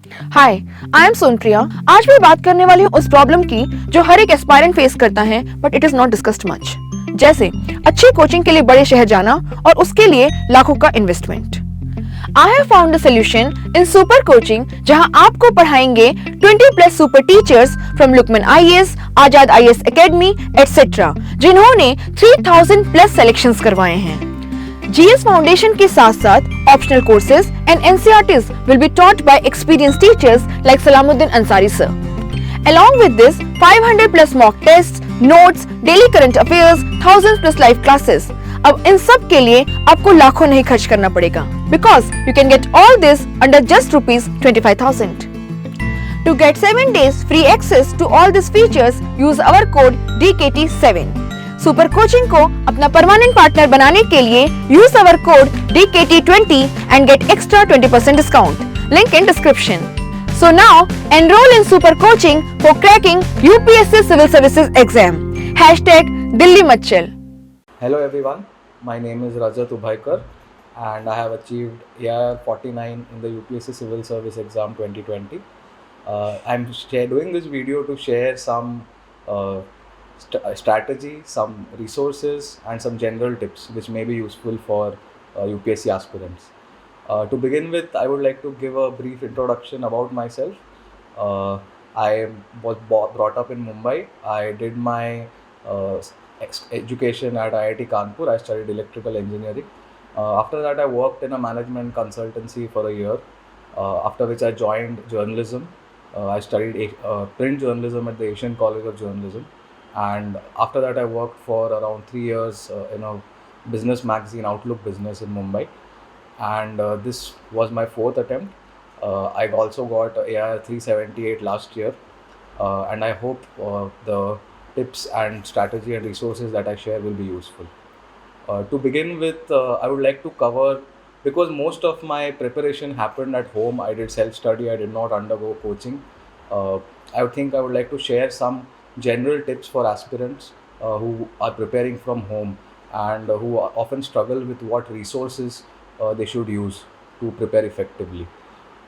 Hi, I am Sonpriya. आज मैं बात करने वाली हूँ उस प्रॉब्लम की जो हर एक एस्पायरेंट फेस करता है but it is not discussed much. जैसे अच्छी कोचिंग के लिए बड़े शहर जाना और उसके लिए लाखों का investment. I have found the solution in super coaching, जहां आपको पढ़ाएंगे 20 plus super teachers from Lukman IAS, Azad IAS academy etcetera, जिन्होंने 3000 प्लस सिलेक्शंस करवाए हैं। GS Foundation के साथ साथ optional courses and NCERTs will be taught by experienced teachers like Salamuddin Ansari sir. Along with this, 500 plus mock tests, notes, daily current affairs, thousands plus live classes. अब इन सब के लिए आपको लाखों नहीं खर्च करना पड़ेगा because you can get all this under just rupees 25,000. To get 7 days free access to all these features, use our code DKT7. Super coaching को अपना परमानेंट पार्टनर बनाने के लिए use our code DKT20 and get extra 20% discount. Link in description. So now enroll in super coaching for cracking UPSC Civil Services exam. #Delhi Machal. Hello everyone, my name is Rajat Ubhaikar and I have achieved AIR 49 in the UPSC Civil Service exam 2020. I'm doing this video to share some strategy, some resources and some general tips which may be useful for UPSC aspirants. To begin with, I would like to give a brief introduction about myself. I was brought up in Mumbai. I did my education at IIT Kanpur. I studied electrical engineering. After that, I worked in a management consultancy for a year, after which I joined journalism. I studied print journalism at the Asian College of Journalism. And after that I worked for around 3 years in a business magazine, Outlook Business in Mumbai, and this was my 4th attempt. I also got AIR 378 last year, and I hope the tips and strategy and resources that I share will be useful. To begin with, I would like to cover, because most of my preparation happened at home, I did self-study, I did not undergo coaching. I think I would like to share some general tips for aspirants who are preparing from home and who often struggle with what resources they should use to prepare effectively.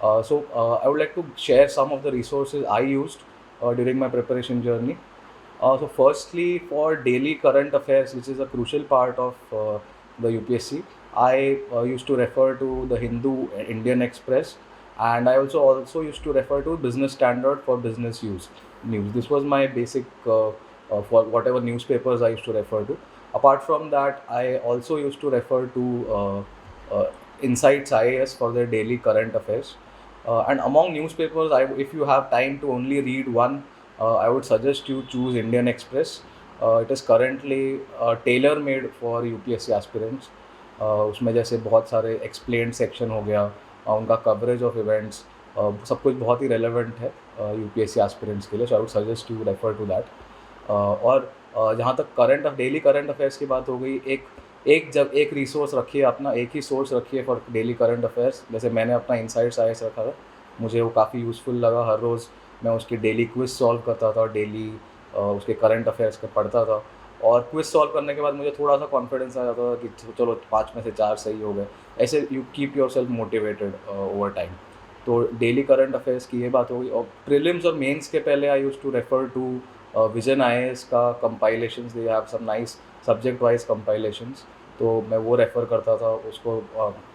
I would like to share some of the resources I used during my preparation journey. So firstly, for daily current affairs, which is a crucial part of the UPSC, I used to refer to the Hindu, Indian Express, and I also used to refer to Business Standard for business use news. This was my basic for whatever newspapers I used to refer to. Apart from that, I also used to refer to Insights IAS for their daily current affairs. And among newspapers, if you have time to only read one, I would suggest you choose Indian Express. It is currently tailor made for UPSC aspirants. उसमें जैसे बहुत सारे explained section हो गया, उनका coverage of events, सब कुछ बहुत ही रेलेवेंट है UPSC एस्पिरेंट्स के लिए. So I would suggest you refer to that. और जहाँ तक डेली करंट अफेयर्स की बात हो गई, एक रिसोर्स रखिए अपना, एक ही सोर्स रखिए फॉर डेली करंट अफेयर्स. जैसे मैंने अपना इंसाइट्स आईएएस रखा था, मुझे वो काफ़ी यूज़फुल लगा. हर रोज़ मैं उसकी डेली क्विज सॉल्व करता था, डेली उसके करंट अफेयर्स का पढ़ता था, और क्विज सॉल्व करने के बाद मुझे थोड़ा सा कॉन्फिडेंस आ जाता था कि चलो 5 में से 4 सही हो गए. ऐसे you keep your self motivated over time. तो डेली करंट अफेयर्स की ये बात हो गई. और प्रीलिम्स और मेंस के पहले I use to refer to vision IAS का compilations. They have some nice subject wise compilations, तो मैं वो रेफ़र करता था. उसको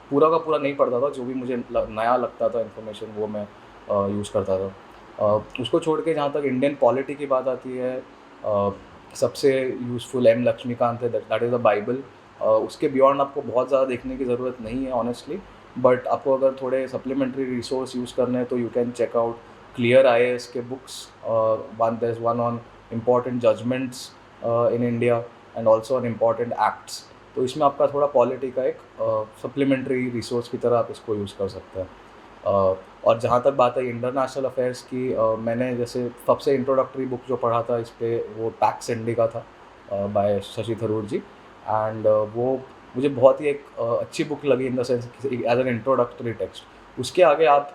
पूरा का पूरा नहीं पढ़ता था, जो भी मुझे नया लगता था इन्फॉर्मेशन वो मैं यूज़ करता था. उसको छोड़ के जहाँ तक इंडियन पॉलिटी की बात आती है, सबसे यूज़फुल M लक्ष्मीकांत है, दैट इज़ द बाइबल. उसके बियॉन्ड आपको बहुत ज़्यादा देखने की ज़रूरत नहीं है ऑनेस्टली, बट आपको अगर थोड़े सप्लीमेंट्री रिसोर्स यूज़ करने हैं तो you can check out clear IAS के books. There is one on important judgements in India and also on important acts. तो इसमें आपका थोड़ा पॉलिटी का एक सप्लीमेंट्री रिसोर्स की तरह आप इसको यूज़ कर सकते हैं. और जहाँ तक बात है इंटरनेशनल अफेयर्स की, मैंने जैसे सबसे इंट्रोडक्टरी बुक जो पढ़ा था इस पर, वो पैक्स इंडिका था बाय शशि थरूर जी. एंड वो मुझे बहुत ही एक अच्छी बुक लगी in the sense as an introductory text. उसके आगे आप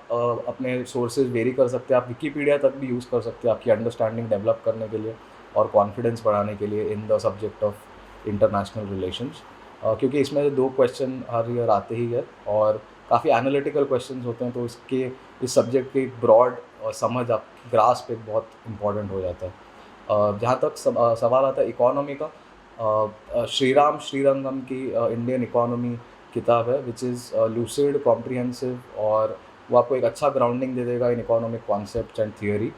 अपने सोर्सेज वेरी कर सकते हैं. आप विकीपीडिया तक भी यूज़ कर सकते हैं आपकी अंडरस्टैंडिंग डेवलप करने के लिए और कॉन्फिडेंस बढ़ाने के लिए in the subject of international relations. क्योंकि इसमें से 2 क्वेश्चन हर ईयर आते ही है और काफ़ी एनालिटिकल क्वेश्चंस होते हैं, तो इसके इस सब्जेक्ट की ब्रॉड समझ आप ग्रास्प एक बहुत इंपॉर्टेंट हो जाता है। जहाँ तक सवाल आता है इकोनॉमी का, श्रीराम श्रीरंगम की इंडियन इकोनॉमी किताब है, विच इज़ लूसिड, कॉम्प्रिहेंसिव, और वो आपको एक अच्छा ग्राउंडिंग दे देगा in economic concept and theory,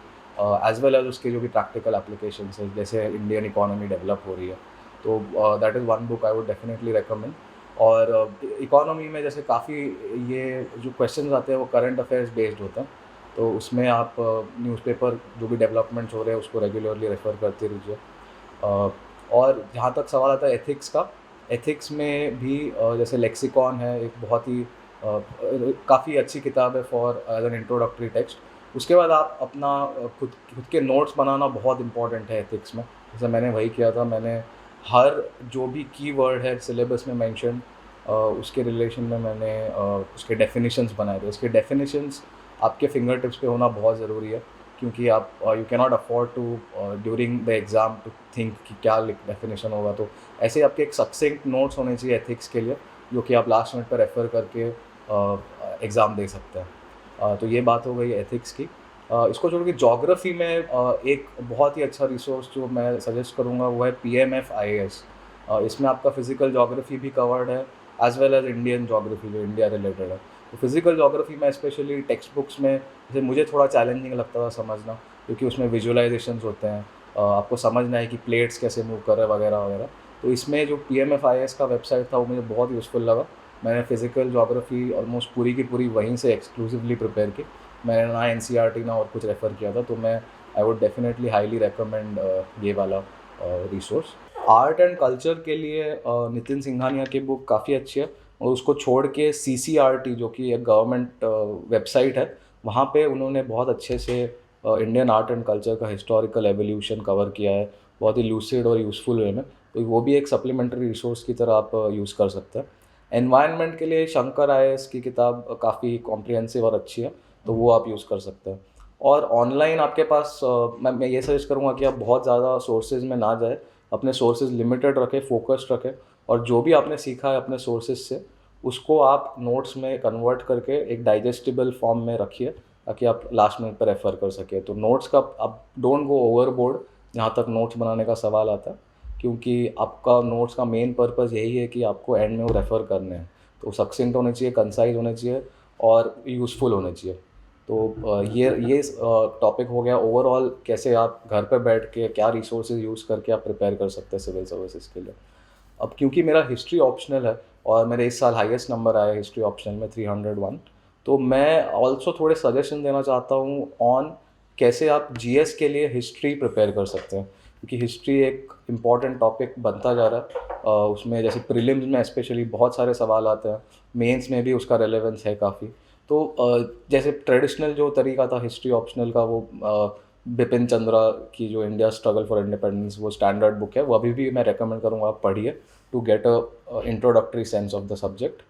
as well as उसके जो भी प्रैक्टिकल एप्लीकेशंस है, जैसे इंडियन इकोनॉमी डेवलप हो रही है। तो that is one book I would definitely recommend. और इकोनॉमी में जैसे काफ़ी ये जो क्वेश्चंस आते हैं वो करंट अफेयर्स बेस्ड होते हैं, तो उसमें आप न्यूज़पेपर जो भी डेवलपमेंट्स हो रहे हैं उसको रेगुलरली रेफ़र करते रहिए। और जहाँ तक सवाल आता है एथिक्स का, एथिक्स में भी जैसे लेक्सिकॉन है, एक बहुत ही काफ़ी अच्छी किताब है for as an introductory text. उसके बाद आप अपना खुद खुद के नोट्स बनाना बहुत इंपॉर्टेंट है एथिक्स में। जैसे मैंने वही किया था, मैंने हर जो भी कीवर्ड है सिलेबस में मेंशन, उसके रिलेशन में मैंने उसके डेफिनेशंस बनाए थे। उसके डेफिनेशंस आपके फिंगर टिप्स पे होना बहुत ज़रूरी है, क्योंकि आप you can not afford to during the exam to think कि क्या डेफिनेशन होगा। तो ऐसे आपके एक सक्सेंट नोट्स होने चाहिए एथिक्स के लिए, जो कि आप लास्ट मिनट पर रेफ़र करके एग्ज़ाम दे सकते हैं। तो ये बात हो गई एथिक्स की। इसको छोड़ के जोग्राफ़ी में एक बहुत ही अच्छा रिसोर्स जो मैं सजेस्ट करूँगा वो है PMF IAS। इसमें आपका फ़िज़िकल जोग्राफ़ी भी कवर्ड है, as well as Indian geography जो इंडिया रिलेटेड है। तो फिज़िकल जोग्राफ़ी में स्पेशली टेक्स्ट बुक्स में जैसे मुझे थोड़ा चैलेंजिंग लगता था समझना, क्योंकि उसमें विजुअलाइजेशंस होते हैं, आपको समझना है कि प्लेट्स कैसे मूव कर रहे हैं वगैरह वगैरह। तो इसमें जो PMF IAS का वेबसाइट था वो मुझे बहुत यूज़फुल लगा। मैंने फ़िज़िकल जोग्राफ़ी ऑलमोस्ट पूरी की पूरी वहीं से एक्सक्लूसिवली प्रिपेयर की। मैंने ना NCERT ना और कुछ रेफ़र किया था, तो मैं आई वुड डेफिनेटली हाईली रिकमेंड ये वाला रिसोर्स। आर्ट एंड कल्चर के लिए नितिन सिंघानिया की बुक काफ़ी अच्छी है, और उसको छोड़ के CCRT जो कि एक गवर्नमेंट वेबसाइट है, वहाँ पे उन्होंने बहुत अच्छे से इंडियन आर्ट एंड कल्चर का हिस्टोरिकल एवोल्यूशन कवर किया है, बहुत ही लूसिड और यूज़फुल वे में। तो वो भी एक सप्लीमेंट्री रिसोर्स की तरह आप यूज़ कर सकते हैं। एनवायरनमेंट के लिए शंकर IAS की किताब काफ़ी कॉम्प्रिहेंसिव और अच्छी है, तो वो आप यूज़ कर सकते हैं। और ऑनलाइन आपके पास मैं ये सजेस्ट करूँगा कि आप बहुत ज़्यादा सोर्सेज में ना जाए, अपने सोर्सेज लिमिटेड रखें, फोकस्ड रखें, और जो भी आपने सीखा है अपने सोर्सेज से उसको आप नोट्स में कन्वर्ट करके एक डाइजेस्टिबल फॉर्म में रखिए, ताकि आप लास्ट मिनट पर रेफ़र कर सकें। तो नोट्स का आप डोंट गो ओवरबोर्ड जहाँ तक नोट्स बनाने का सवाल आता है, क्योंकि आपका नोट्स का मेन पर्पज़ यही है कि आपको एंड में वो रेफ़र करने हैं। तो सक्सेंट होने चाहिए, कंसाइज होने चाहिए, और यूज़फुल होने चाहिए। तो ये टॉपिक हो गया ओवरऑल, कैसे आप घर पे बैठ के क्या रिसोर्सेज यूज़ करके आप प्रिपेयर कर सकते हैं सिविल सर्विसेज के लिए। अब क्योंकि मेरा हिस्ट्री ऑप्शनल है और मेरे इस साल हाईएस्ट नंबर आया हिस्ट्री ऑप्शनल में 301, तो मैं ऑल्सो थोड़े सजेशन देना चाहता हूँ ऑन कैसे आप GS के लिए हिस्ट्री प्रिपेयर कर सकते हैं, क्योंकि हिस्ट्री एक इम्पॉर्टेंट टॉपिक बनता जा रहा है। उसमें जैसे प्रीलिम्स में स्पेशली बहुत सारे सवाल आते हैं, मेंस में भी उसका रेलेवेंस है काफ़ी। तो जैसे ट्रेडिशनल जो तरीका था हिस्ट्री ऑप्शनल का, वो बिपिन चंद्रा की जो इंडिया स्ट्रगल फॉर इंडिपेंडेंस, वो स्टैंडर्ड बुक है, वो अभी भी मैं रेकमेंड करूँगा आप पढ़िए, to get a introductory sense of the subject.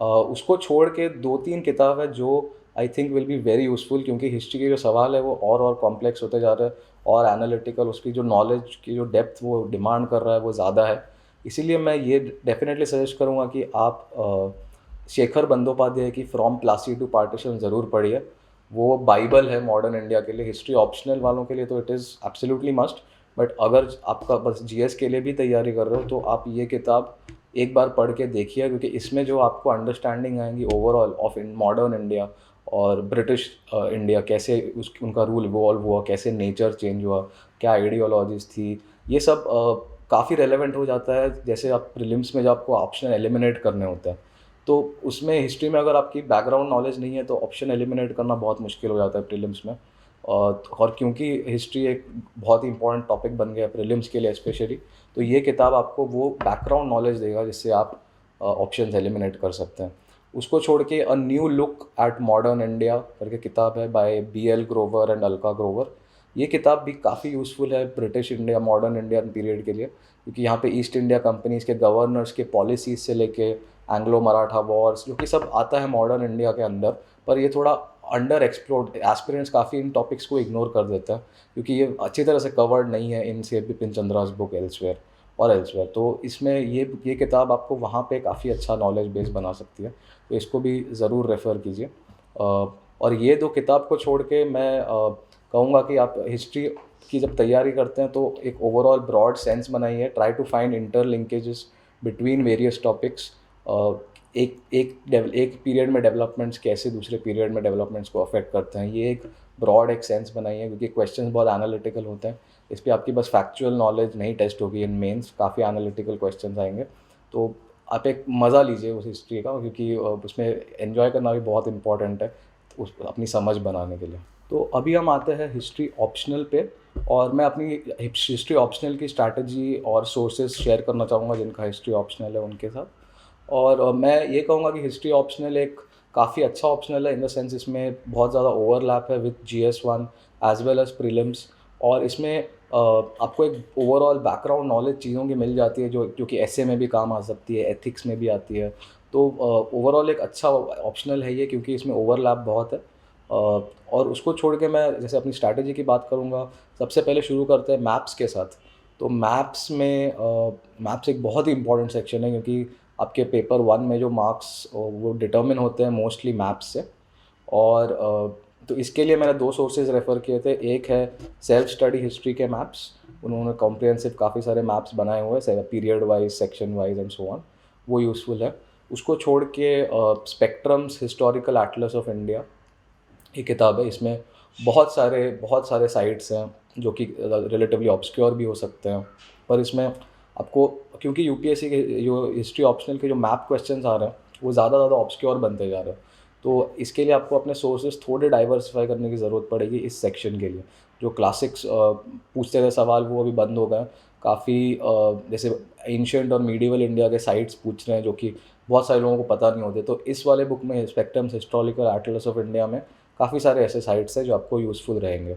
उसको छोड़ के 2-3 किताब है जो I think will be very useful, क्योंकि हिस्ट्री के जो सवाल है वो और कॉम्प्लेक्स होते जा रहे हैं, और एनालिटिकल उसकी जो नॉलेज की जो डेप्थ वो डिमांड कर रहा है वो ज़्यादा है। इसीलिए मैं ये डेफिनेटली सजेस्ट करूँगा कि आप शेखर बंदोपाध्याय की फ्रॉम प्लासी टू पार्टीशन ज़रूर पढ़िए। वो बाइबल है मॉडर्न इंडिया के लिए। हिस्ट्री ऑप्शनल वालों के लिए तो it is absolutely must, but अगर आपका बस GS के लिए भी तैयारी कर रहे हो तो आप ये किताब एक बार पढ़ के देखिए, क्योंकि इसमें जो आपको अंडरस्टैंडिंग आएंगी ओवरऑल ऑफ मॉडर्न इंडिया और ब्रिटिश इंडिया, कैसे उनका रूल इवॉल्व हुआ, कैसे नेचर चेंज हुआ, क्या आइडियोलॉजीज थी, ये सब काफ़ी रेलेवेंट हो जाता है। जैसे आप प्रीलिम्स में जब आपको ऑप्शन एलिमिनेट करने होते हैं, तो उसमें हिस्ट्री में अगर आपकी बैकग्राउंड नॉलेज नहीं है तो ऑप्शन एलिमिनेट करना बहुत मुश्किल हो जाता है प्रीलिम्स में। और क्योंकि हिस्ट्री एक बहुत ही इंपॉर्टेंट टॉपिक बन गया प्रीलिम्स के लिए स्पेशली, तो ये किताब आपको वो बैकग्राउंड नॉलेज देगा जिससे आप ऑप्शंस एलिमिनेट कर सकते हैं। उसको छोड़ के a new look at modern India करके किताब है by BL Grover and Alka Grover. ये किताब भी काफ़ी यूज़फुल है British India, modern Indian period के लिए, क्योंकि यहाँ पे ईस्ट इंडिया कंपनीज़ के गवर्नर्स के पॉलिसीज़ से लेके एंग्लो मराठा वॉर्स, जो कि सब आता है मॉडर्न इंडिया के अंदर, पर ये थोड़ा अंडर एक्सप्लोर्ड, एस्पिरेंट्स काफ़ी इन टॉपिक्स को इग्नोर कर देता है, क्योंकि ये अच्छी तरह से कवर्ड नहीं है इन से बिपिन चंद्रास बुक एल्सवेयर। और एल्सवेयर। तो इसमें ये किताब आपको वहाँ पे काफ़ी अच्छा नॉलेज बेस बना सकती है, तो इसको भी ज़रूर रेफ़र कीजिए। और ये 2 किताब को छोड़ के मैं कहूँगा कि आप हिस्ट्री की जब तैयारी करते हैं तो एक ओवरऑल ब्रॉड सेंस बनाइए, try to find interlinkages between various topics. एक पीरियड में डेवलपमेंट्स कैसे दूसरे पीरियड में डेवलपमेंट्स को अफेक्ट करते हैं, ये एक ब्रॉड एक सेंस बनाइए, क्योंकि क्वेश्चंस बहुत एनालिटिकल होते हैं। इस पे आपकी बस फैक्चुअल नॉलेज नहीं टेस्ट होगी, इन मेंस काफ़ी एनालिटिकल क्वेश्चंस आएंगे। तो आप एक मज़ा लीजिए उस हिस्ट्री का, क्योंकि उसमें एन्जॉय करना भी बहुत इंपॉर्टेंट है उस अपनी समझ बनाने के लिए। तो अभी हम आते हैं हिस्ट्री ऑप्शनल पे, और मैं अपनी हिस्ट्री ऑप्शनल की स्ट्रैटेजी और सोर्सेज शेयर करना चाहूँगा जिनका हिस्ट्री ऑप्शनल है उनके साथ। और मैं ये कहूँगा कि हिस्ट्री ऑप्शनल एक काफ़ी अच्छा ऑप्शनल है, इन द सेंस इसमें बहुत ज़्यादा ओवरलैप है with GS1 as well as prelims. और इसमें आपको एक ओवरऑल बैकग्राउंड नॉलेज चीज़ों की मिल जाती है जो कि एसए में भी काम आ सकती है, एथिक्स में भी आती है। तो ओवरऑल एक अच्छा ऑप्शनल है ये, क्योंकि इसमें ओवरलैप बहुत है। और उसको छोड़ के मैं जैसे अपनी स्ट्रैटेजी की बात करूँगा, सबसे पहले शुरू करते हैं मैप्स के साथ। तो मैप्स एक बहुत ही इंपॉर्टेंट सेक्शन है, क्योंकि आपके पेपर 1 में जो मार्क्स वो डिटर्मिन होते हैं मोस्टली मैप्स से। और तो इसके लिए मैंने 2 सोर्सेज रेफ़र किए थे। एक है सेल्फ स्टडी हिस्ट्री के मैप्स, उन्होंने कॉम्प्रिहेंसिव काफ़ी सारे मैप्स बनाए हुए हैं period wise, section wise and so on, वो यूज़फुल है। उसको छोड़ के spectrums historical Atlas of India ये किताब है। इसमें बहुत सारे साइट्स हैं जो कि रिलेटिवली ऑब्सक्योर भी हो सकते हैं, पर इसमें आपको, क्योंकि यूपीएससी के जो हिस्ट्री ऑप्शनल के जो मैप क्वेश्चंस आ रहे हैं वो ज़्यादा ऑब्सक्योर बनते जा रहे हैं, तो इसके लिए आपको अपने सोर्सेज थोड़े डाइवर्सिफाई करने की ज़रूरत पड़ेगी इस सेक्शन के लिए। जो क्लासिक्स पूछते थे सवाल वो अभी बंद हो गए हैं। काफ़ी जैसे एंशिएंट और मीडिवल इंडिया के साइट्स पूछ रहे हैं जो कि बहुत सारे लोगों को पता नहीं होते। तो इस वाले बुक में spectrums historical Atlas of India में काफ़ी सारे ऐसे साइट्स हैं जो आपको यूज़फुल रहेंगे।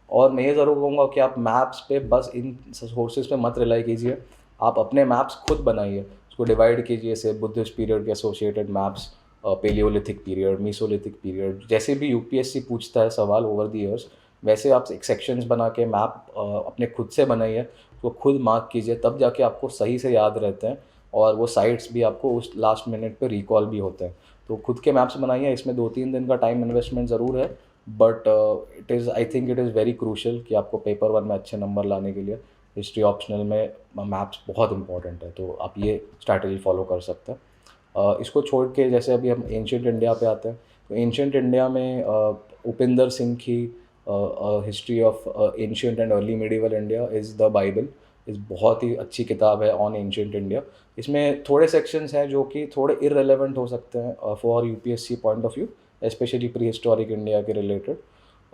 और मैं ये ज़रूर कहूँगा कि आप मैप्स पे बस इन सोर्सेज पे मत रिलाई कीजिए, आप अपने मैप्स खुद बनाइए, उसको डिवाइड कीजिए, जैसे बुद्धिस्ट पीरियड के associated maps, paleolithic period, mesolithic period, जैसे भी यूपीएससी पूछता है सवाल ओवर द ईयर्स, वैसे आप एक सेक्शंस बना के मैप अपने खुद से बनाइए, उसको खुद मार्क कीजिए, तब जाके आपको सही से याद रहते हैं और वो साइट्स भी आपको उस लास्ट मिनट पे रिकॉल भी होते हैं। तो खुद के मैप्स बनाइए, इसमें 2-3 दिन का टाइम इन्वेस्टमेंट ज़रूर है, but I think it is very crucial कि आपको पेपर 1 में अच्छे नंबर लाने के लिए हिस्ट्री ऑप्शनल में मैप्स बहुत इंपॉर्टेंट है, तो आप ये स्ट्रैटेजी फॉलो कर सकते हैं। इसको छोड़ के जैसे अभी हम एंशिएंट इंडिया पे आते हैं, तो एंशिएंट इंडिया में उपिंदर सिंह की history of ancient and early medieval India is the Bible, इस बहुत ही अच्छी किताब है ऑन एंशिएंट इंडिया। इसमें थोड़े सेक्शंस हैं जो कि थोड़े इररेलेवेंट हो सकते हैं for UPSC point of view, specially pre historic India के रिलेटेड।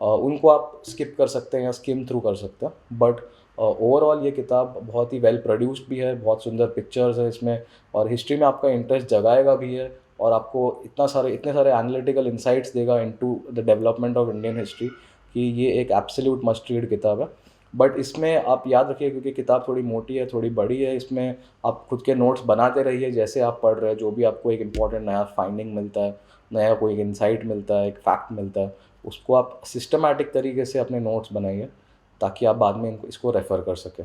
उनको आप स्किप कर सकते हैं या स्किम थ्रू कर सकते हैं, बट ओवरऑल ये किताब बहुत ही वेल प्रोड्यूस्ड भी है, बहुत सुंदर पिक्चर्स है इसमें, और हिस्ट्री में आपका इंटरेस्ट जगाएगा भी है, और आपको इतने सारे एनालिटिकल इंसाइट्स देगा into the development of Indian history कि ये एक एब्सोल्यूट मस्ट रीड किताब है। बट इसमें आप याद रखिए, क्योंकि किताब थोड़ी मोटी है, थोड़ी बड़ी है, इसमें आप खुद के नोट्स बनाते रहिए जैसे आप पढ़ रहे हैं। जो भी आपको एक इम्पॉर्टेंट नया फाइंडिंग मिलता है, नया कोई एक इंसाइट मिलता है, एक फैक्ट मिलता है, उसको आप सिस्टमैटिक तरीके से अपने नोट्स बनाइए ताकि आप बाद में इसको रेफ़र कर सकें।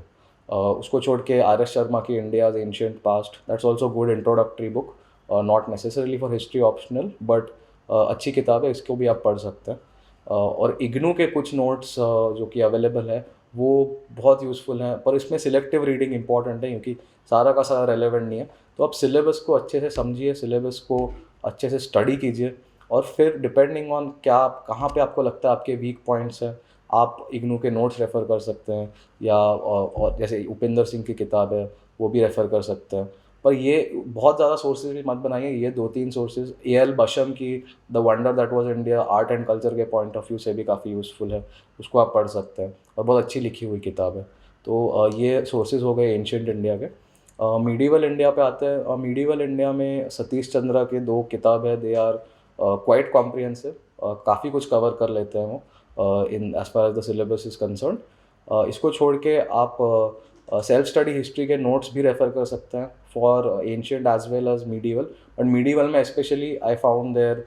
उसको छोड़ के RS शर्मा की India's ancient past, that's also good introductory book, not necessarily for history optional, but अच्छी किताब है, इसको भी आप पढ़ सकते हैं। और इग्नू के कुछ नोट्स जो कि अवेलेबल है वो बहुत यूज़फुल हैं, पर इसमें सिलेक्टिव रीडिंग इंपॉर्टेंट है, क्योंकि सारा का सारा रेलेवेंट नहीं है। तो आप सिलेबस को अच्छे से समझिए, सिलेबस को अच्छे से स्टडी कीजिए, और फिर डिपेंडिंग ऑन कहाँ पे आपको लगता है आपके वीक पॉइंट्स हैं, आप इग्नू के नोट्स रेफ़र कर सकते हैं, या और जैसे उपिंदर सिंह की किताब है वो भी रेफ़र कर सकते हैं। पर ये बहुत ज़्यादा सोर्सेज भी मत बनाइए, ये 2-3 सोर्सेज, A.L. बशम की the wonder that was India art and culture के पॉइंट ऑफ व्यू से भी काफ़ी यूज़फुल है, उसको आप पढ़ सकते हैं, और बहुत अच्छी लिखी हुई किताब है। तो ये सोर्सेज हो गए एंशिएंट इंडिया के। मीडिवल इंडिया पे आते हैं। मीडिवल इंडिया में सतीश चंद्रा के 2 किताब है, दे आर क्वाइट कॉम्प्रिहेंसिव, काफ़ी कुछ कवर कर लेते हैं वो in as far as the syllabus is concern. इसको छोड़ के आप सेल्फ स्टडी हिस्ट्री के नोट्स भी रेफ़र कर सकते हैं for ancient as well as medieval, but medieval में specially I found their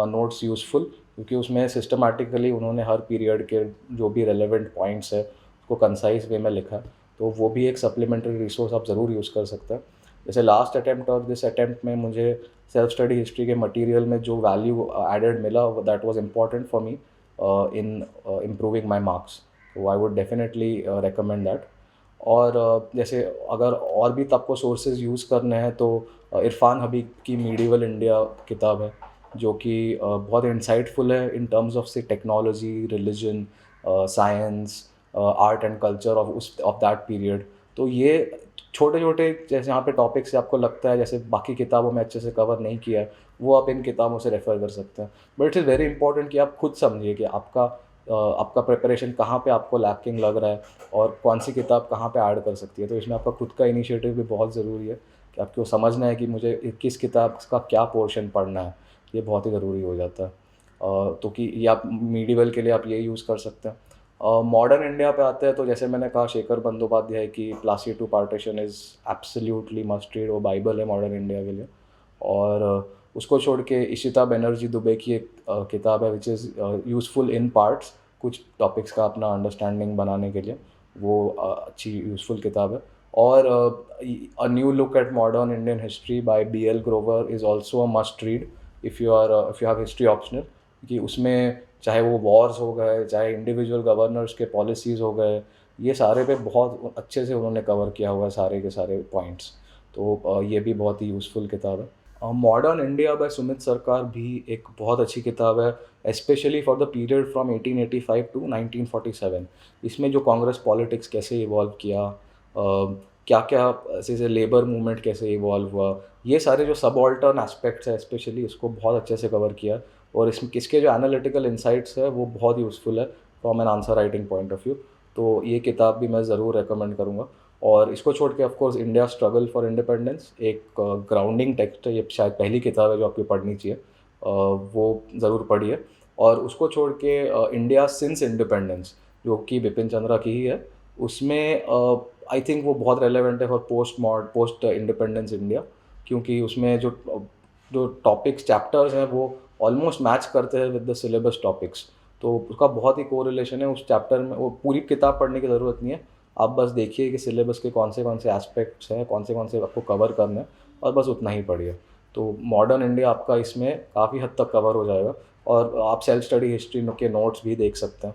notes useful, क्योंकि उसमें सिस्टमैटिकली उन्होंने हर पीरियड के जो भी रेलेवेंट पॉइंट्स है उसको कंसाइज वे में लिखा है। तो वो भी एक सप्लीमेंट्री रिसोर्स आप ज़रूर यूज़ कर सकते हैं। जैसे लास्ट अटैम्प्ट और दिस अटैम्प्ट में मुझे सेल्फ स्टडी हिस्ट्री के मटेरियल में जो वैल्यू एडेड मिला, that was important for me in improving my marks. तो I would definitely recommend that. और जैसे अगर और भी आपको सोर्सेज यूज़ करने हैं तो इरफान हबीब की मीडिवल इंडिया किताब है, जो कि बहुत इंसाइटफुल है इन टर्म्स ऑफ से technology, religion, science, art and culture of that period. तो ये छोटे छोटे जैसे यहाँ पे टॉपिक्स से आपको लगता है जैसे बाकी किताबों में अच्छे से कवर नहीं किया है, वो आप इन किताबों से रेफ़र कर सकते हैं। But it is very important कि आप खुद समझिए कि आपका प्रिपरेशन कहाँ पे आपको लैकिंग लग रहा है और कौन सी किताब कहाँ पे ऐड कर सकती है। तो इसमें आपका खुद का इनिशिएटिव भी बहुत ज़रूरी है कि आपको समझना है कि मुझे किस किताब का क्या पोर्शन पढ़ना है। ये बहुत ही ज़रूरी हो जाता है। तो कि ये आप मिडिवल के लिए आप ये यूज़ कर सकते हैं। मॉडर्न इंडिया पे आते हैं तो जैसे मैंने कहा शेखर बंदोपाध्याय की Plassey to partition is absolutely must read, वो बाइबल है मॉडर्न इंडिया के लिए। और उसको छोड़ के इशिता बनर्जी दुबे की एक किताब है which is useful in parts, कुछ टॉपिक्स का अपना अंडरस्टैंडिंग बनाने के लिए वो अच्छी यूज़फुल किताब है। और a new look at modern Indian history by B L Grover is also a must read if you have history optional, कि उसमें चाहे वो वॉर्स हो गए, चाहे इंडिविजुअल गवर्नर्स के पॉलिसीज़ हो गए, ये सारे पे बहुत अच्छे से उन्होंने कवर किया हुआ है सारे के सारे पॉइंट्स। तो ये भी बहुत ही यूज़फुल किताब है। मॉडर्न इंडिया बाय सुमित सरकार भी एक बहुत अच्छी किताब है, specially for the period from 1885 to 1947। इसमें जो कांग्रेस पॉलिटिक्स कैसे इवॉल्व किया, क्या क्या जैसे लेबर मूवमेंट कैसे इवॉल्व हुआ, ये सारे जो सबऑल्टर्न एस्पेक्ट्स हैं स्पेशली इसको बहुत अच्छे से कवर किया। और इसमें इसके जो एनालिटिकल इंसाइट्स है वो बहुत यूज़फुल है from an answer writing point of view. तो ये किताब भी मैं ज़रूर रिकमेंड करूँगा। और इसको छोड़ के of course India struggle for independence एक ग्राउंडिंग टेक्स्ट है, ये शायद पहली किताब है जो आपको पढ़नी चाहिए, वो ज़रूर पढ़िए। और उसको छोड़ के इंडिया सिंस इंडिपेंडेंस जो कि बिपिन चंद्रा की ही है, उसमें आई थिंक वो बहुत रेलेवेंट है फॉर पोस्ट इंडिपेंडेंस इंडिया, क्योंकि उसमें जो जो टॉपिक्स चैप्टर्स हैं वो ऑलमोस्ट मैच करते हैं विद द सिलेबस टॉपिक्स। तो उसका बहुत ही कोरिलेशन है उस चैप्टर में। वो पूरी किताब पढ़ने की ज़रूरत नहीं है, आप बस देखिए कि सिलेबस के कौन से एस्पेक्ट्स हैं, कौन से आपको कवर करने हैं, और बस उतना ही पढ़िए। तो मॉडर्न इंडिया आपका इसमें काफ़ी हद तक कवर हो जाएगा। और आप सेल्फ स्टडी हिस्ट्री के नोट्स भी देख सकते हैं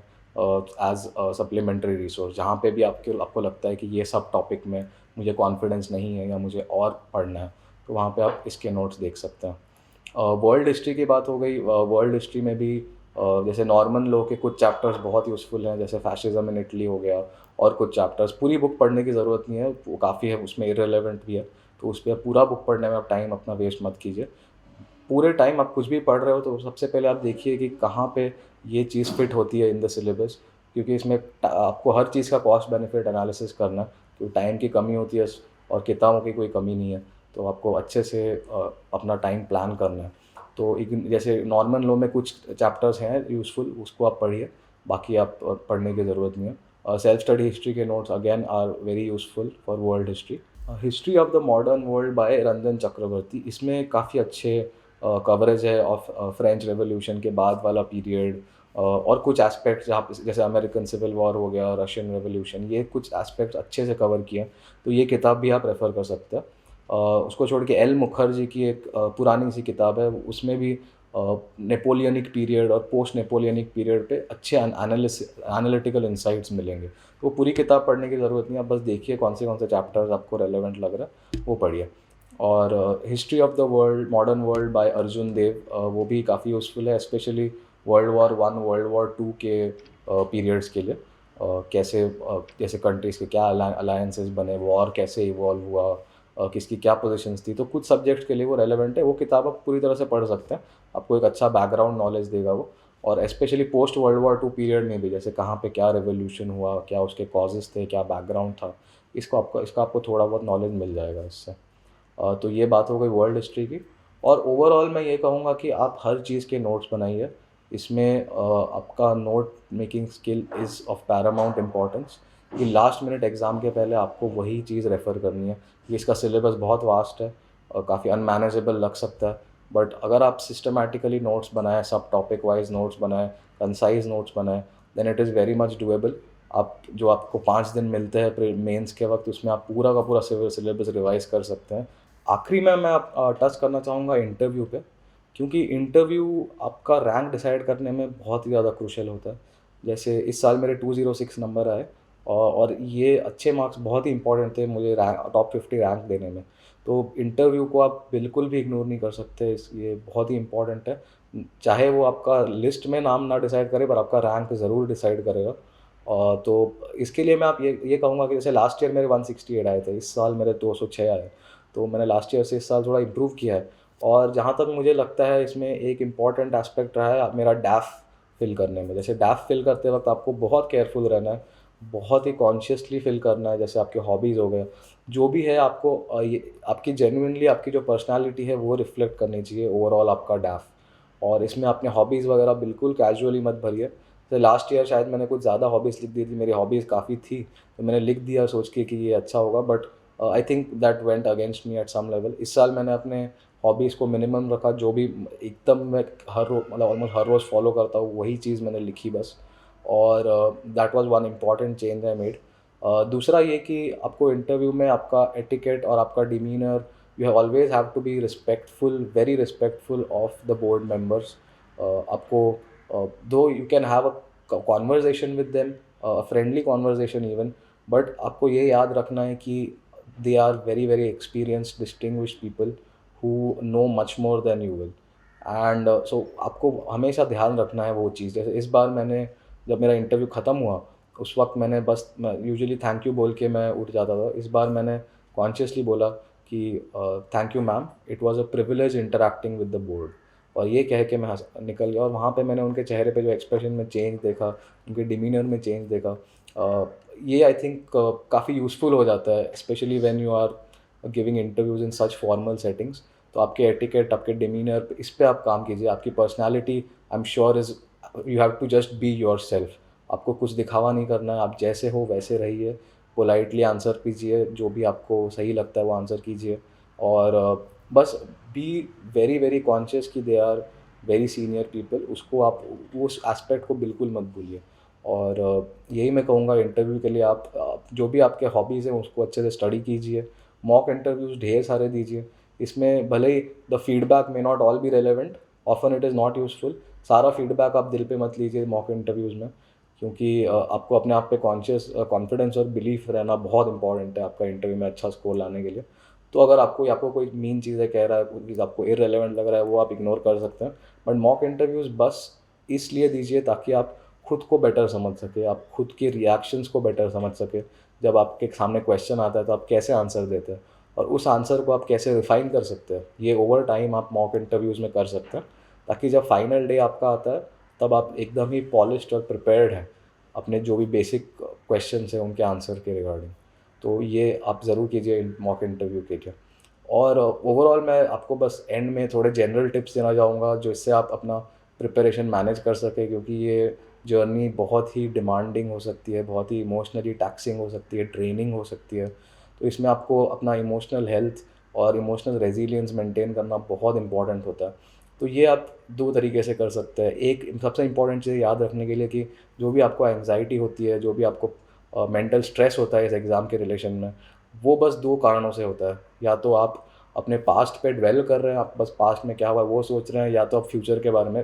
एज सप्लीमेंट्री रिसोर्स, जहाँ पे भी आपको लगता है कि ये सब टॉपिक में मुझे कॉन्फिडेंस नहीं है या मुझे और पढ़ना है, तो वहाँ पे आप इसके नोट्स देख सकते हैं। वर्ल्ड हिस्ट्री की बात हो गई, वर्ल्ड हिस्ट्री में भी जैसे नॉर्मन लॉ के कुछ चैप्टर्स बहुत यूज़फुल हैं, जैसे फैशिज्म इन इटली हो गया। और कुछ चैप्टर्स पूरी बुक पढ़ने की ज़रूरत नहीं है, वो काफ़ी है, उसमें इररिलेवेंट भी है, तो उस पर पूरा बुक पढ़ने में आप टाइम अपना वेस्ट मत कीजिए। पूरे टाइम आप कुछ भी पढ़ रहे हो तो सबसे पहले आप देखिए कि कहाँ पे ये चीज़ फिट होती है इन द सिलेबस, क्योंकि इसमें आपको हर चीज़ का कॉस्ट बेनिफिट एनालिसिस करना है, क्योंकि टाइम की कमी होती है और किताबों की कोई कमी नहीं है। तो आपको अच्छे से अपना टाइम प्लान करना है। तो एक जैसे नॉर्मन लॉ में कुछ चैप्टर्स हैं यूज़फुल, उसको आप पढ़िए, बाकी आप पढ़ने की ज़रूरत नहीं है। सेल्फ स्टडी हिस्ट्री के notes again are very useful for world history. History of the modern world by Ranjan Chakravarti, इसमें काफ़ी अच्छे कवरेज है ऑफ फ्रेंच रेवोल्यूशन के बाद वाला पीरियड, और कुछ एस्पेक्ट्स जहाँ पे जैसे अमेरिकन सिविल वॉर हो गया, रशियन रेवोल्यूशन, ये कुछ एस्पेक्ट्स अच्छे से कवर किए हैं। तो ये किताब भी आप रेफ़र कर सकते हैं। उसको छोड़ के एल मुखर्जी की एक पुरानी सी किताब है, उसमें भी नेपोलियनिक पीरियड और पोस्ट नेपोलियनिक पीरियड पे अच्छे एनालिटिकल इंसाइट्स मिलेंगे। तो वो पूरी किताब पढ़ने की ज़रूरत नहीं है, आप बस देखिए कौन से चैप्टर्स आपको रेलेवेंट लग रहा है वो पढ़िए। और history of the world modern world by Arjun Dev, वो भी काफ़ी यूज़फुल है, specially world war one, world war two के पीरियड्स के लिए। कैसे जैसे कंट्रीज़ के क्या अलायंसेस बने, वॉर कैसे इवॉल्व हुआ, किसकी क्या पोजीशंस थी, तो कुछ सब्जेक्ट्स के लिए वो रेलेवेंट है। वो किताब आप पूरी तरह से पढ़ सकते हैं, आपको एक अच्छा बैकग्राउंड नॉलेज देगा वो। और specially post world war two period में भी जैसे कहाँ पे क्या रेवोल्यूशन हुआ, क्या उसके कॉजेज़ थे, क्या बैकग्राउंड था, इसका आपको थोड़ा बहुत नॉलेज मिल जाएगा इससे। तो ये बात हो गई वर्ल्ड हिस्ट्री की। और ओवरऑल मैं ये कहूँगा कि आप हर चीज़ के नोट्स बनाइए। इसमें आपका note making skill is of Paramount importance, कि लास्ट मिनट एग्ज़ाम के पहले आपको वही चीज़ रेफ़र करनी है। कि इसका सिलेबस बहुत वास्ट है और काफ़ी अनमैनेजेबल लग सकता है, बट अगर आप सिस्टमैटिकली नोट्स बनाएं, सब टॉपिक वाइज नोट्स बनाएं, कंसाइज नोट्स बनाएं, then it is very much doable. आप जो आपको 5 दिन मिलते हैं मेंस के वक्त, उसमें आप पूरा का पूरा सिलेबस रिवाइज कर सकते हैं। आखिरी में मैं टच करना चाहूँगा इंटरव्यू पे, क्योंकि इंटरव्यू आपका रैंक डिसाइड करने में बहुत ही ज़्यादा क्रूशियल होता है। जैसे इस साल मेरे 206 नंबर आए, और ये अच्छे मार्क्स बहुत ही इंपॉर्टेंट थे मुझे टॉप 50 रैंक देने में। तो इंटरव्यू को आप बिल्कुल भी इग्नोर नहीं कर सकते, ये बहुत ही इंपॉर्टेंट है। चाहे वो आपका लिस्ट में नाम ना डिसाइड करे, पर आपका रैंक ज़रूर डिसाइड करेगा। तो इसके लिए मैं आप ये कहूँगा कि जैसे लास्ट ईयर मेरे 168 आए थे, इस साल मेरे 206 आए। तो मैंने लास्ट ईयर से इस साल थोड़ा इम्प्रूव किया है। और जहाँ तक मुझे लगता है इसमें एक इम्पॉर्टेंट एस्पेक्ट रहा है मेरा डैफ फिल करने में। जैसे डैफ फिल करते वक्त आपको बहुत केयरफुल रहना है, बहुत ही कॉन्शियसली फिल करना है। जैसे आपके हॉबीज़ हो गए, जो भी है आपको ये आपकी जेन्युइनली आपकी जो पर्सनैलिटी है वो रिफ्लेक्ट करनी चाहिए ओवरऑल आपका डैफ। और इसमें अपने हॉबीज़ वगैरह बिल्कुल कैजुअली मत भरिए। तो लास्ट ईयर शायद मैंने कुछ ज़्यादा हॉबीज़ लिख दी थी, मेरी हॉबीज़ काफ़ी थी, तो मैंने लिख दिया सोच के कि ये अच्छा होगा, but I think that went against me at some level. इस साल मैंने अपने हॉबीज़ को मिनिमम रखा, जो भी एकदम मैं हर रोज़ मतलब ऑलमोस्ट हर रोज़ फॉलो करता हूँ वही चीज़ मैंने लिखी बस। और that was one important change I made. दूसरा ये कि आपको इंटरव्यू में आपका एटिकेट और आपका demeanour, you have always have to be respectful, very respectful of the board members. आपको though you can have a conversation with them, friendly conversation even, but आपको ये याद रखना है कि they are very very experienced distinguished people who know much more than you will. And so आपको हमेशा ध्यान रखना है वो चीज़। जैसे इस बार मैंने जब मेरा इंटरव्यू ख़त्म हुआ, उस वक्त मैंने बस मैं यूजुअली थैंक यू बोल के मैं उठ जाता था। इस बार मैंने कॉन्शियसली बोला कि thank you ma'am, it was a privilege interacting with the board. और ये कह के मैं निकल गया, और वहाँ पे मैंने उनके चेहरे पे जो एक्सप्रेशन में चेंज देखा, उनके डिमीनर में चेंज देखा, ये आई थिंक काफ़ी यूज़फुल हो जाता है, specially when you are giving interviews in such formal settings. तो आपके एटिकेट, आपके डिमीनर, इस पे आप काम कीजिए। आपकी personality I am sure is, you have to just be yourself. आपको कुछ दिखावा नहीं करना है, आप जैसे हो वैसे रहिए। पोलाइटली आंसर कीजिए, जो भी आपको सही लगता है वो आंसर कीजिए। और बस बी वेरी वेरी कॉन्शियस कि they are very senior people, उसको आप उस एस्पेक्ट को बिल्कुल मत भूलिए। और यही मैं कहूँगा इंटरव्यू के लिए आप जो भी आपके हॉबीज़ हैं उसको अच्छे से स्टडी कीजिए। मॉक इंटरव्यूज़ ढेर सारे दीजिए। इसमें भले ही the feedback may not all be relevant, often it is not useful. सारा फीडबैक आप दिल पे मत लीजिए मॉक इंटरव्यूज़ में, क्योंकि आपको अपने आप पे कॉन्फिडेंस और बिलीफ रहना बहुत इंपॉर्टेंट है आपका इंटरव्यू में अच्छा स्कोर लाने के लिए। तो अगर आपको कोई मीन चीज़ें कह रहा है, कोई चीज़ आपको इररेलेवेंट लग रहा है, वो आप इग्नोर कर सकते हैं। बट मॉक इंटरव्यूज़ बस इसलिए दीजिए ताकि आप खुद को बेटर समझ सकें, आप खुद के रिएक्शंस को बेटर समझ सकें। जब आपके सामने क्वेश्चन आता है तो आप कैसे आंसर देते हैं, और उस आंसर को आप कैसे रिफ़ाइन कर सकते हैं, ये ओवर टाइम आप मॉक इंटरव्यूज़ में कर सकते हैं। ताकि जब फाइनल डे आपका आता है तब आप एकदम ही पॉलिश्ड और प्रिपेयर्ड हैं अपने जो भी बेसिक क्वेश्चंस हैं उनके आंसर के रिगार्डिंग। तो ये आप ज़रूर कीजिए मॉक इंटरव्यू के लिए। और ओवरऑल मैं आपको बस एंड में थोड़े जनरल टिप्स देना चाहूँगा जो इससे आप अपना प्रिपरेशन मैनेज कर सकें, क्योंकि ये जर्नी बहुत ही डिमांडिंग हो सकती है, बहुत ही इमोशनली टैक्सिंग हो सकती है, ड्रेनिंग हो सकती है। तो इसमें आपको अपना इमोशनल हेल्थ और इमोशनल रेजिलियंस मेंटेन करना बहुत इंपॉर्टेंट होता है। तो ये आप दो तरीके से कर सकते हैं। एक सबसे इंपॉर्टेंट चीज़ याद रखने के लिए कि जो भी आपको एंग्जाइटी होती है, जो भी आपको मेंटल स्ट्रेस होता है इस एग्ज़ाम के रिलेशन में, वो बस दो कारणों से होता है। या तो आप अपने पास्ट पे ड्वेल कर रहे हैं, आप बस पास्ट में क्या हुआ है वो सोच रहे हैं, या तो आप फ्यूचर के बारे में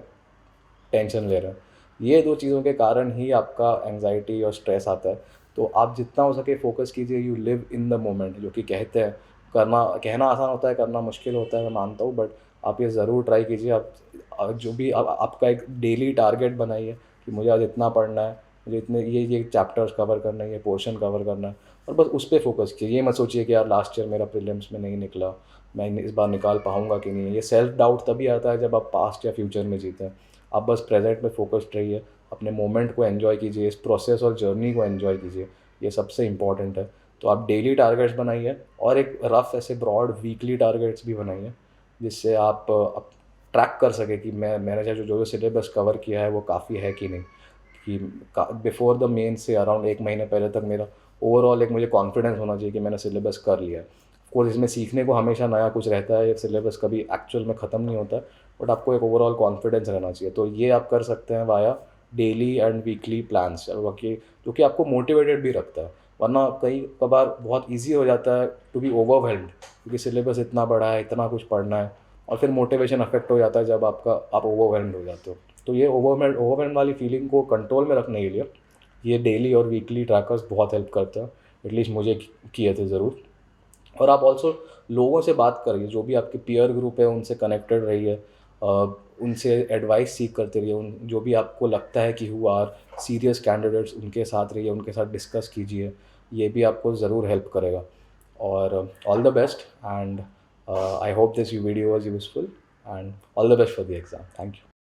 टेंशन ले रहे हैं। ये दो चीज़ों के कारण ही आपका एंग्जाइटी और स्ट्रेस आता है। तो आप जितना हो सके फ़ोकस कीजिए, you live in the moment, जो कि कहते हैं, करना कहना आसान होता है, करना मुश्किल होता है, मैं मानता हूँ, बट आप ये ज़रूर ट्राई कीजिए। आप जो भी आपका एक डेली टारगेट बनाइए कि मुझे आज इतना पढ़ना है, मुझे इतने ये चैप्टर्स कवर करना है, ये पोर्शन कवर करना है, और बस उस पे फ़ोकस कीजिए। ये मत सोचिए कि यार लास्ट ईयर मेरा प्रीलिम्स में नहीं निकला, मैं इस बार निकाल पाऊँगा कि नहीं। ये सेल्फ डाउट तभी आता है जब आप पास्ट या फ्यूचर में जीते हैं। आप बस प्रेजेंट में फ़ोकस्ड रहिए, अपने मोमेंट को एन्जॉय कीजिए, इस प्रोसेस और जर्नी को एन्जॉय कीजिए, ये सबसे इम्पॉर्टेंट है। तो आप डेली टारगेट्स बनाइए, और एक रफ़ ऐसे ब्रॉड वीकली टारगेट्स भी बनाइए, जिससे आप ट्रैक कर सकें कि मैंने जो सिलेबस कवर किया है वो काफ़ी है कि नहीं। कि बिफोर द मेन से अराउंड 1 महीने पहले तक मेरा ओवरऑल एक मुझे कॉन्फिडेंस होना चाहिए कि मैंने सिलेबस कर लिया है। कोर्स इसमें सीखने को हमेशा नया कुछ रहता है, ये सिलेबस कभी एक्चुअल में ख़त्म नहीं होता है, बट आपको एक ओवरऑल कॉन्फिडेंस रहना चाहिए। तो ये आप कर सकते हैं via daily and weekly plans, जो कि आपको मोटिवेटेड भी रखता है। वरना कई कभार बहुत ईजी हो जाता है टू बी ओवरवेल्म्ड, क्योंकि सिलेबस इतना बड़ा है, इतना कुछ पढ़ना है, और फिर मोटिवेशन अफेक्ट हो जाता है जब आप ओवरवेल्म्ड हो जाते हो। तो ये ओवरवेल्म वाली फीलिंग को कंट्रोल में रखने के लिए ये डेली और वीकली ट्रैकर्स बहुत हेल्प करते हैं। एटलीस्ट मुझे किए थे ज़रूर। और आप ऑल्सो लोगों से बात करिए, जो भी आपके पीयर ग्रुप है उनसे कनेक्टेड रहिए, उनसे एडवाइस सीख करते रहिए। उन जो भी आपको लगता है कि हु आर सीरियस कैंडिडेट्स, उनके साथ रहिए, उनके साथ डिस्कस कीजिए। ये भी आपको ज़रूर हेल्प करेगा। और all the best, and I hope this video was useful, and all the best for the exam. Thank you.